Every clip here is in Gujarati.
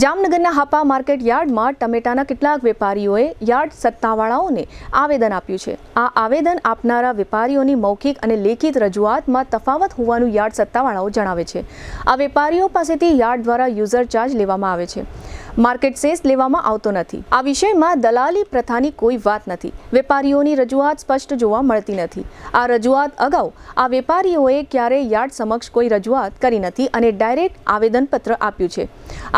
જામનગરના હાપા માર્કેટ યાર્ડમાં ટમેટાના કેટલાક વેપારીઓએ યાર્ડ સત્તાવાળાઓને આવેદન આપ્યું છે। આ આવેદન આપનારા વેપારીઓની મૌખિક અને લેખિત રજૂઆતમાં તફાવત હોવાનું યાર્ડ સત્તાવાળાઓ જણાવે છે। આ વેપારીઓ પાસેથી યાર્ડ દ્વારા યુઝર ચાર્જ લેવામાં આવે છે, માર્કેટ સેસ લેવામાં આવતો નથી। આ વિષયમાં દલાલી પ્રથાની કોઈ વાત નથી। વેપારીઓની રજૂઆત સ્પષ્ટ જોવા મળતી નથી। આ રજૂઆત અગાઉ આ વેપારીઓએ ક્યારેય યાર્ડ સમક્ષ કોઈ રજૂઆત કરી નથી અને ડાયરેક્ટ આવેદનપત્ર આપ્યું છે।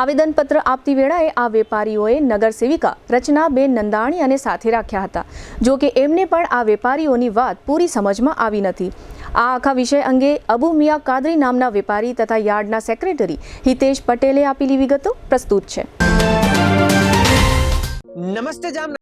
આવેદનપત્ર આપતી વેળાએ આ વેપારીઓએ નગર સેવિકા રચનાબેન નંદાણીયાને સાથે રાખ્યા હતા, જો કે એમને પણ આ વેપારીઓની વાત પૂરી સમજમાં આવી નથી। આ આખા વિષય અંગે અબુ મિયા કાદરી નામના વેપારી તથા યાર્ડના સેક્રેટરી હિતેશ પટેલે આપેલી વિગતો પ્રસ્તુત છે। નમસ્તે જામનગર।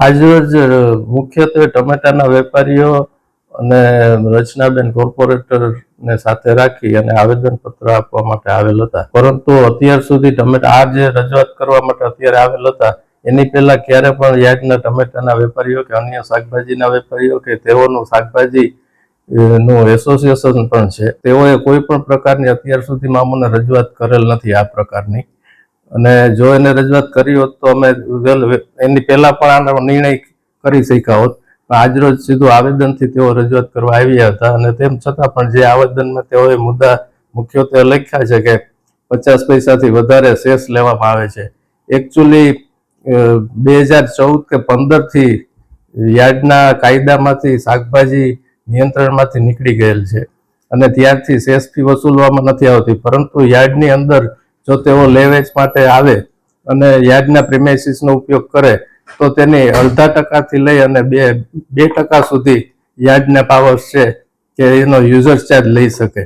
આજરોજ મુખ્યત્વે ટમેટાના વેપારીઓ અને રચનાબેન કોર્પોરેટરને સાથે રાખી અને આવેદનપત્ર આપવા માટે આવેલ હતા, પરંતુ અત્યાર સુધી ટમેટા આ જે રજૂઆત કરવા માટે અત્યારે આવેલ હતા એની પહેલા ક્યારે પણ યાર્ડના ટમેટાના વેપારીઓ કે અન્ય શાકભાજીના વેપારીઓ કે તેઓનું શાકભાજી નું એસોસિએશન પણ છે, તેઓએ કોઈ પણ પ્રકારની અત્યાર સુધીમાં અમને રજૂઆત કરેલ નથી આ પ્રકારની। અને જો એને રજૂઆત કરી હોત તો અમે એની પહેલા પણ આનો નિર્ણય કરી શક્યા હોત, પણ આજરોજ સીધું આવેદનથી તેઓ રજૂઆત કરવા આવ્યા હતા અને તેમ છતાં પણ જે આવેદનમાં તેઓએ મુદ્દા મુખ્યત્વે લખ્યા છે કે 50 પૈસાથી વધારે સેસ લેવામાં આવે છે। એકચ્યુઅલી 2014 કે 15 થી યાર્ડના કાયદામાંથી શાકભાજી નિયંત્રણમાંથી નીકળી ગયેલ છે અને ત્યારથી સેસ ફી વસૂલવામાં નથી આવતી, પરંતુ યાર્ડની અંદર જો તેઓ લેવેચ માટે આવે અને યાર્ડના પ્રિમાઇસીસનો ઉપયોગ કરે તો તેની 0.5% લઈ અને 2% સુધી યાર્ડના પાવર્સ છે કે એનો યુઝર ચાર્જ લઈ શકે।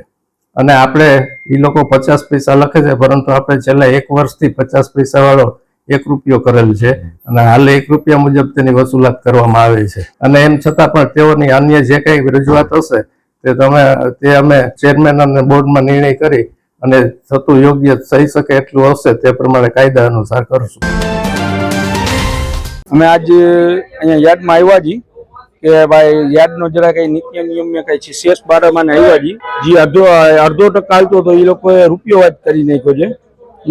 અને આપણે એ લોકો 50 પૈસા લખે છે, પરંતુ આપણે છેલ્લા 1 વર્ષથી 50 પૈસા વાળો 1 રૂપિયો કરેલ છે અને હાલ 1 રૂપિયા મુજબ તેની વસૂલાત કરવામાં આવે છે। અને એમ છતાં પણ તેઓની અન્ય જે કંઈ રજૂઆત હશે તે અમે ચેરમેન અને બોર્ડમાં નિર્ણય કરી અને થતું યોગ્ય થઈ શકે એટલું હશે તે પ્રમાણે કાયદા અનુસાર કરશું। અમે આજ અહીંયા યાર્ડમાં આવ્યા છીએ કે ભાઈ યાર્ડનો જરા કંઈ નીતિ નિયમ કંઈ શેષ બારામાં આવ્યા છીએ, જે અડધો ટકા આવતો તો એ લોકોએ રૂપિયો વાત કરી નાખ્યો છે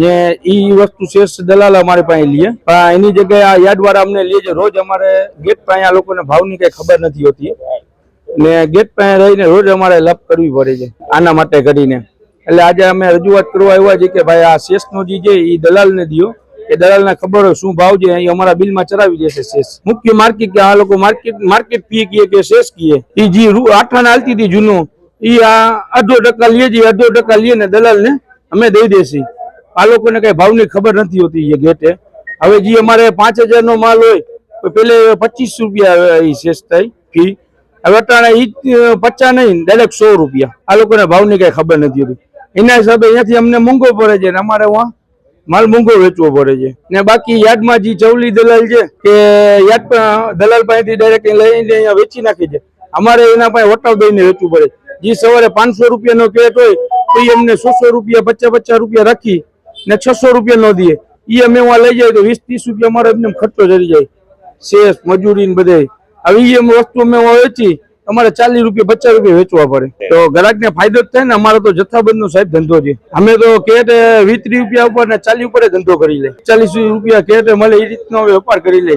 ને એ વસ્તુ શેષ દલાલ અમારી પાસે લે, પણ એની જગ્યાએ આ યાર્ડ વાળા અમને લે છે। રોજ અમારે ગેટ પાસે આ લોકોને ભાવની કઈ ખબર નથી હોતી ને ગેટ પાસે રહીને રોજ અમારે લપ કરવી પડે છે આના માટે કરીને। એટલે આજે અમે રજૂઆત કરવા આવ્યા છીએ કે ભાઈ આ શેષનો જે છે એ દલાલને દો કે દલાલને ખબર હોય શું ભાવ છે, અહીં અમારા બિલમાં ચડાવી દેશે શેષ. મુખ્ય માર્કેટ કે આ લોકો માર્કેટ ફી કીએ કે શેષ કીએ, એ જે આઠાને હાલતી હતી જૂનું, એ આ 2.5% લે છે, 2.5% લે ને દલાલને અમે દઈ દેશી. આ લોકોને કઈ ભાવની ખબર નથી હોતી એ ગેટે. હવે જે અમારે 5,000 નો માલ હોય તો પેલે 25 રૂપિયા શેષ થાય ફી. હવે અટાણે ઈ 50 નહીં, ડાયરેક્ટ 100 રૂપિયા. આ લોકોને ભાવની કઈ ખબર નથી હોતી. એના હિસાબે અહીંયાથી અમને મોંઘો પડે છે ને અમારે ત્યાં માલ મોંઘો વેચવો પડે છે. ને બાકી યાર્ડમાં જે ચવલી દલાલ છે કે યાર્ડ દલાલ પાસેથી ડાયરેક્ટ લઈને અહીંયા વેચી નાખે છે. અમારે એના પાસે વટાવ દઈને વેચવું પડે. જે સવારે 500 રૂપિયાનો કેટ હોય તો એ અમને 100 રૂપિયા 50 રૂપિયા રાખી ને 600 રૂપિયા નો દે. એ અમે ત્યાં લઈ જાય તો 20-30 રૂપિયા અમારે એમને ખર્ચો ચડી જાય, શેષ મજૂરી ને બધે. હવે એ વસ્તુ અમે વેચી અમારે 40 રૂપિયા 50 રૂપિયા વેચવા પડે. તો ગ્રાહકને ફાયદો જ થાય ને. અમારો તો જથ્થાબંધનો સાહેબ ધંધો છે. અમે તો કેટ 20 રૂપિયા ઉપર ને 40 ઉપર ધંધો કરી લે. 40 રૂપિયા કેટ મળે એ રીતનો વેપાર કરી લે.